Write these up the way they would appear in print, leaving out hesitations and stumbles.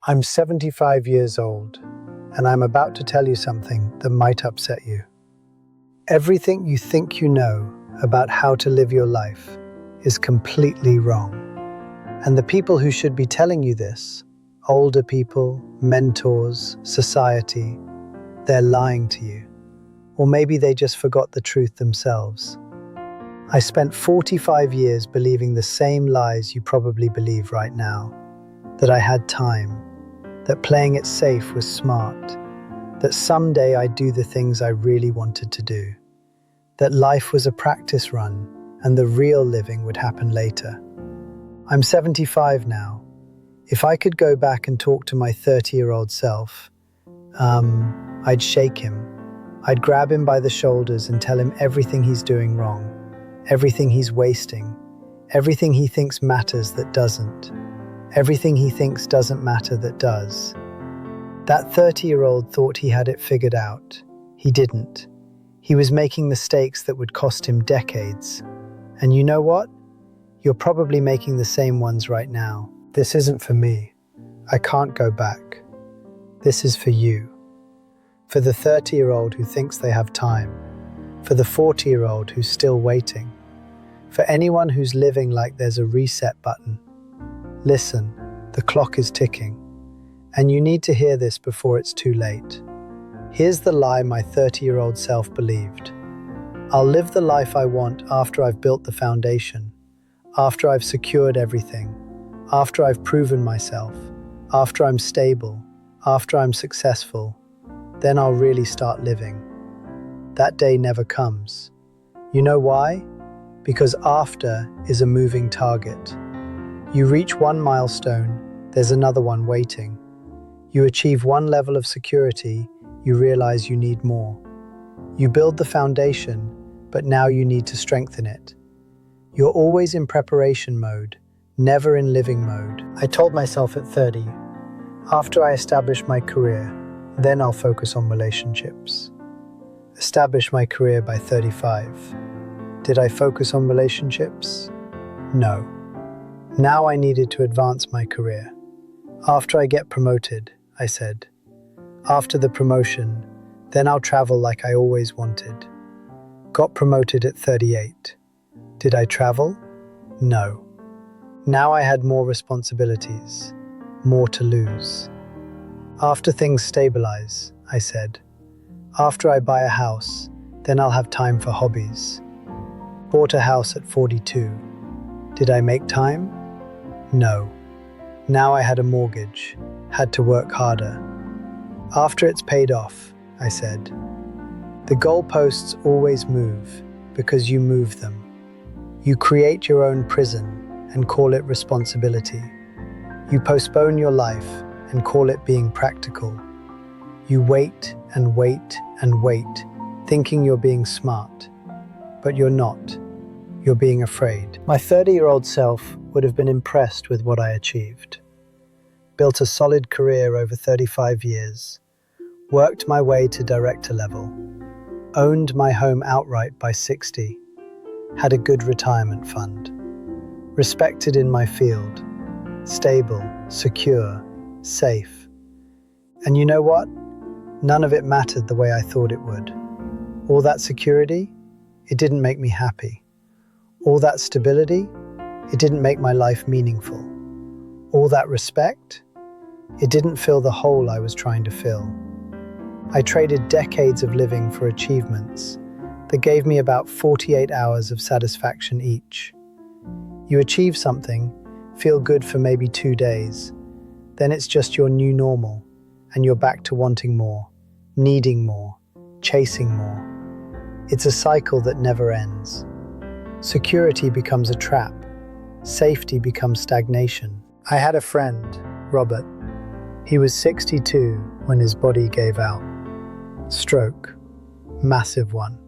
I'm 75 years old, and I'm about to tell you something that might upset you. Everything you think you know about how to live your life is completely wrong. And the people who should be telling you this, older people, mentors, society, they're lying to you. Or maybe they just forgot the truth themselves. I spent 45 years believing the same lies you probably believe right now. That I had time, that playing it safe was smart, that someday I'd do the things I really wanted to do, that life was a practice run and the real living would happen later. I'm 75 now. If I could go back and talk to my 30-year-old self, I'd shake him. I'd grab him by the shoulders and tell him everything he's doing wrong, everything he's wasting, everything he thinks matters that doesn't, everything he thinks doesn't matter that does. That 30-year-old thought he had it figured out. He didn't. He was making mistakes that would cost him decades. And you know what? You're probably making the same ones right now. This isn't for me. I can't go back. This is for you. For the 30-year-old who thinks they have time. For the 40-year-old who's still waiting. For anyone who's living like there's a reset button. Listen, the clock is ticking. And you need to hear this before it's too late. Here's the lie my 30-year-old self believed. I'll live the life I want after I've built the foundation, after I've secured everything, after I've proven myself, after I'm stable, after I'm successful, then I'll really start living. That day never comes. You know why? Because after is a moving target. You reach one milestone, there's another one waiting. You achieve one level of security, you realize you need more. You build the foundation, but now you need to strengthen it. You're always in preparation mode, never in living mode. I told myself at 30, after I establish my career, then I'll focus on relationships. Establish my career by 35. Did I focus on relationships? No. Now I needed to advance my career. After I get promoted, I said. After the promotion, then I'll travel like I always wanted. Got promoted at 38. Did I travel? No. Now I had more responsibilities, more to lose. After things stabilize, I said. After I buy a house, then I'll have time for hobbies. Bought a house at 42. Did I make time? No. Now I had a mortgage, had to work harder. After it's paid off, I said. The goalposts always move because you move them. You create your own prison and call it responsibility. You postpone your life and call it being practical. You wait and wait and wait, thinking you're being smart. But you're not. You're being afraid. My 30-year-old self would have been impressed with what I achieved. Built a solid career over 35 years. Worked my way to director level. Owned my home outright by 60. Had a good retirement fund. Respected in my field. Stable, secure, safe. And you know what? None of it mattered the way I thought it would. All that security, it didn't make me happy. All that stability, it didn't make my life meaningful. All that respect, it didn't fill the hole I was trying to fill. I traded decades of living for achievements that gave me about 48 hours of satisfaction each. You achieve something, feel good for maybe 2 days, then it's just your new normal, and you're back to wanting more, needing more, chasing more. It's a cycle that never ends. Security becomes a trap. Safety becomes stagnation. I had a friend, Robert. He was 62 when his body gave out. Stroke. Massive one.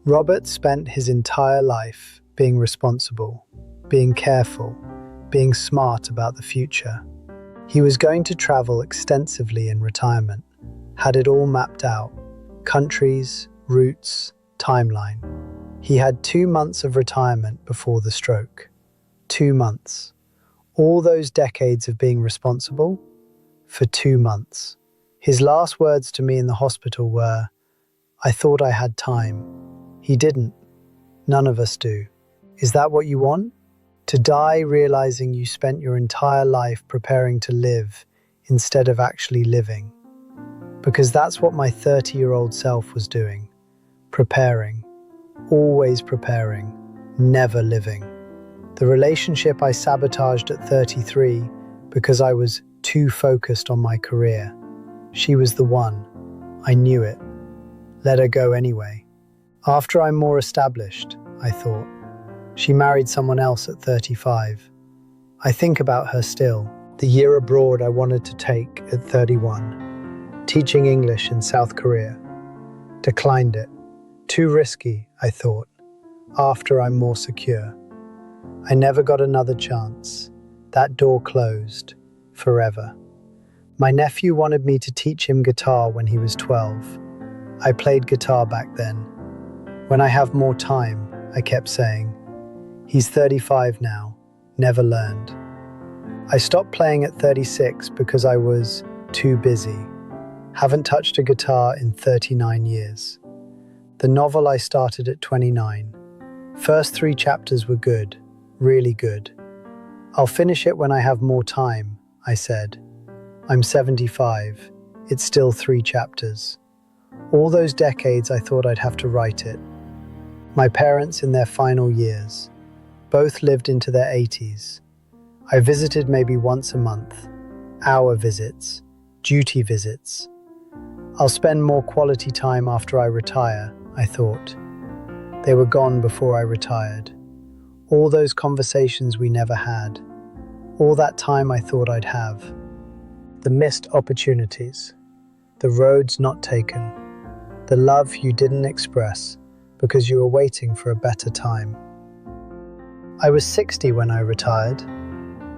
Robert spent his entire life being responsible, being careful, being smart about the future. He was going to travel extensively in retirement, had it all mapped out, countries, routes, timeline. He had 2 months of retirement before the stroke. 2 months. All those decades of being responsible for 2 months. His last words to me in the hospital were, "I thought I had time." He didn't. None of us do. Is that what you want? To die realizing you spent your entire life preparing to live instead of actually living? Because that's what my 30-year-old self was doing. Preparing. Always preparing. Never living. The relationship I sabotaged at 33 because I was too focused on my career. She was the one. I knew it. Let her go anyway. After I'm more established, I thought. She married someone else at 35. I think about her still. The year abroad I wanted to take at 31. Teaching English in South Korea. Declined it. Too risky, I thought. After I'm more secure. I never got another chance. That door closed. Forever. My nephew wanted me to teach him guitar when he was 12. I played guitar back then. When I have more time, I kept saying. He's 35 now. Never learned. I stopped playing at 36 because I was too busy. Haven't touched a guitar in 39 years. The novel I started at 29. First 3 chapters were good, really good. I'll finish it when I have more time, I said. I'm 75. It's still 3 chapters. All those decades I thought I'd have to write it. My parents in their final years. Both lived into their 80s. I visited maybe once a month. Hour visits. Duty visits. I'll spend more quality time after I retire, I thought. They were gone before I retired. All those conversations we never had. All that time I thought I'd have. The missed opportunities. The roads not taken. The love you didn't express because you were waiting for a better time. I was 60 when I retired.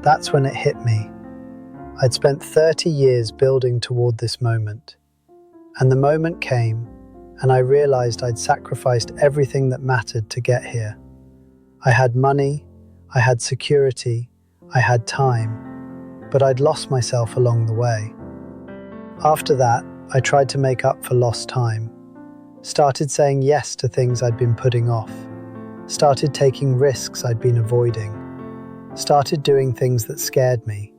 That's when it hit me. I'd spent 30 years building toward this moment. And the moment came, and I realized I'd sacrificed everything that mattered to get here. I had money, I had security, I had time, but I'd lost myself along the way. After that, I tried to make up for lost time. Started saying yes to things I'd been putting off. Started taking risks I'd been avoiding. Started doing things that scared me.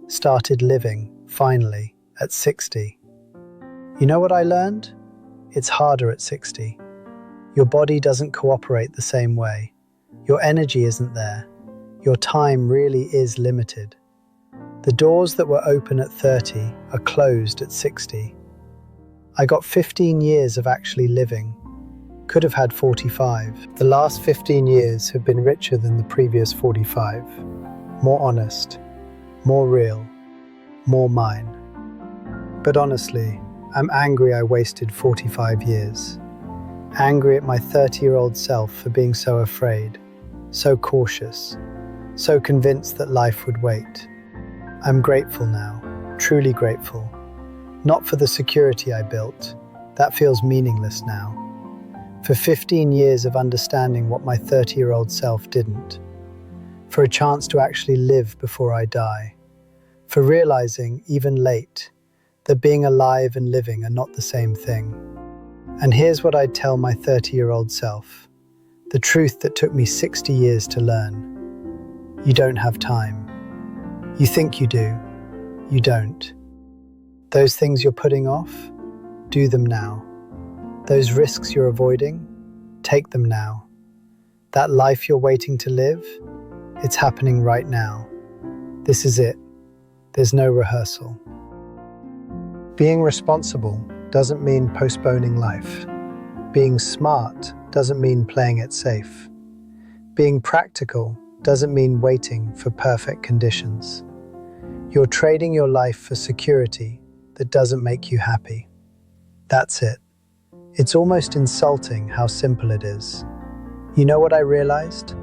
Started living, finally, at 60. You know what I learned? It's harder at 60. Your body doesn't cooperate the same way. Your energy isn't there. Your time really is limited. The doors that were open at 30 are closed at 60. I got 15 years of actually living. Could have had 45. The last 15 years have been richer than the previous 45. More honest, more real, more mine. But honestly, I'm angry I wasted 45 years. Angry at my 30-year-old self for being so afraid, so cautious, so convinced that life would wait. I'm grateful now, truly grateful. Not for the security I built, that feels meaningless now. For 15 years of understanding what my 30-year-old self didn't. For a chance to actually live before I die. For realizing, even late, that being alive and living are not the same thing. And here's what I'd tell my 30-year-old self. The truth that took me 60 years to learn. You don't have time. You think you do. You don't. Those things you're putting off, do them now. Those risks you're avoiding, take them now. That life you're waiting to live, it's happening right now. This is it. There's no rehearsal. Being responsible doesn't mean postponing life. Being smart doesn't mean playing it safe. Being practical doesn't mean waiting for perfect conditions. You're trading your life for security that doesn't make you happy. That's it. It's almost insulting how simple it is. You know what I realized?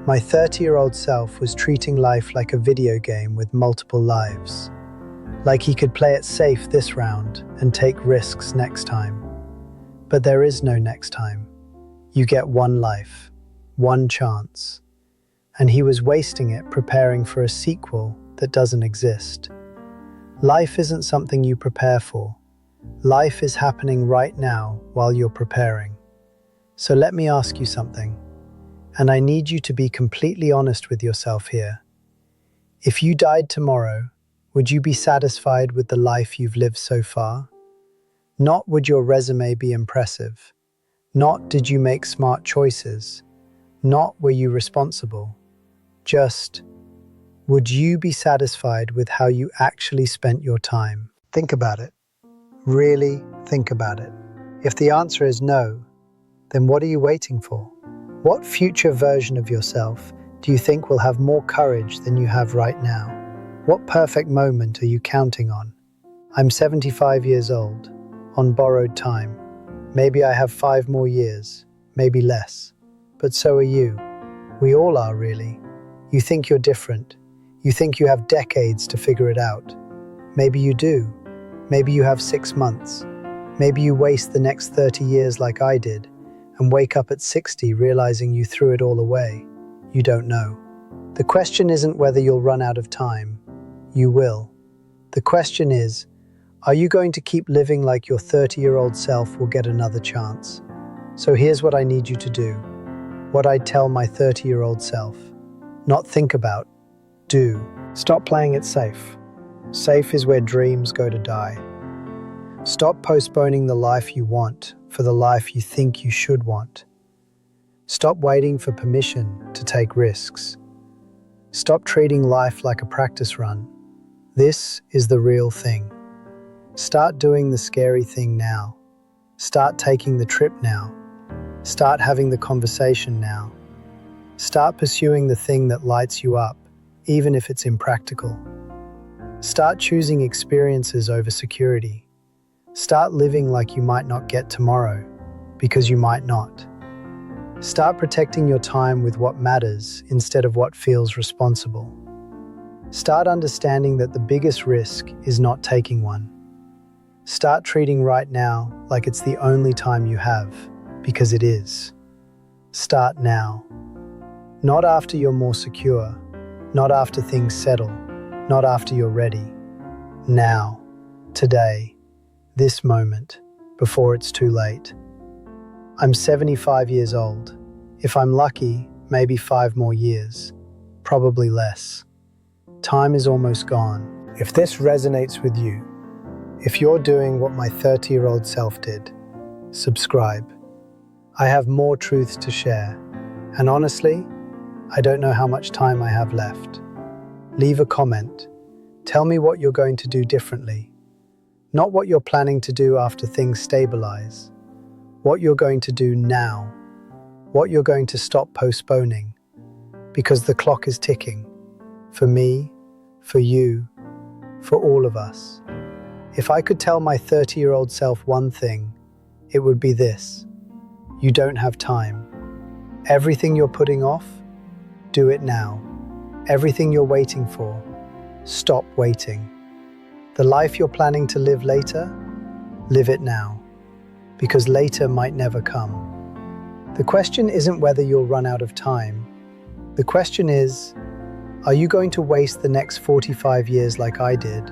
My 30-year-old self was treating life like a video game with multiple lives. Like he could play it safe this round and take risks next time. But there is no next time. You get one life, one chance. And he was wasting it preparing for a sequel that doesn't exist. Life isn't something you prepare for. Life is happening right now while you're preparing. So let me ask you something, and I need you to be completely honest with yourself here. If you died tomorrow, would you be satisfied with the life you've lived so far? Not would your resume be impressive. Not did you make smart choices. Not were you responsible. Just, would you be satisfied with how you actually spent your time? Think about it. Really think about it. If the answer is no, then what are you waiting for? What future version of yourself do you think will have more courage than you have right now? What perfect moment are you counting on? I'm 75 years old, on borrowed time. Maybe I have 5 more years, maybe less. But so are you. We all are, really. You think you're different. You think you have decades to figure it out. Maybe you do. Maybe you have 6 months. Maybe you waste the next 30 years like I did, and wake up at 60 realizing you threw it all away. You don't know. The question isn't whether you'll run out of time. You will. The question is, are you going to keep living like your 30-year-old self will get another chance? So here's what I need you to do. What I'd tell my 30-year-old self. Not think about, do. Stop playing it safe. Safe is where dreams go to die. Stop postponing the life you want for the life you think you should want. Stop waiting for permission to take risks. Stop treating life like a practice run. This is the real thing. Start doing the scary thing now. Start taking the trip now. Start having the conversation now. Start pursuing the thing that lights you up, even if it's impractical. Start choosing experiences over security. Start living like you might not get tomorrow, because you might not. Start protecting your time with what matters instead of what feels responsible. Start understanding that the biggest risk is not taking one. Start treating right now like it's the only time you have, because it is. Start now. Not after you're more secure, not after things settle, not after you're ready. Now, today, this moment, before it's too late. I'm 75 years old. If I'm lucky, maybe 5 more years. Probably less. Time is almost gone. If this resonates with you, if you're doing what my 30-year-old self did, subscribe. I have more truths to share. And honestly, I don't know how much time I have left. Leave a comment. Tell me what you're going to do differently. Not what you're planning to do after things stabilize. What you're going to do now. What you're going to stop postponing. Because the clock is ticking. For me, for you, for all of us. If I could tell my 30-year-old self one thing, it would be this. You don't have time. Everything you're putting off, do it now. Everything you're waiting for, stop waiting. The life you're planning to live later, live it now. Because later might never come. The question isn't whether you'll run out of time. The question is, are you going to waste the next 45 years like I did?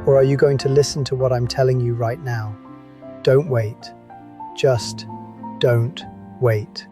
Or are you going to listen to what I'm telling you right now? Don't wait. Just don't wait.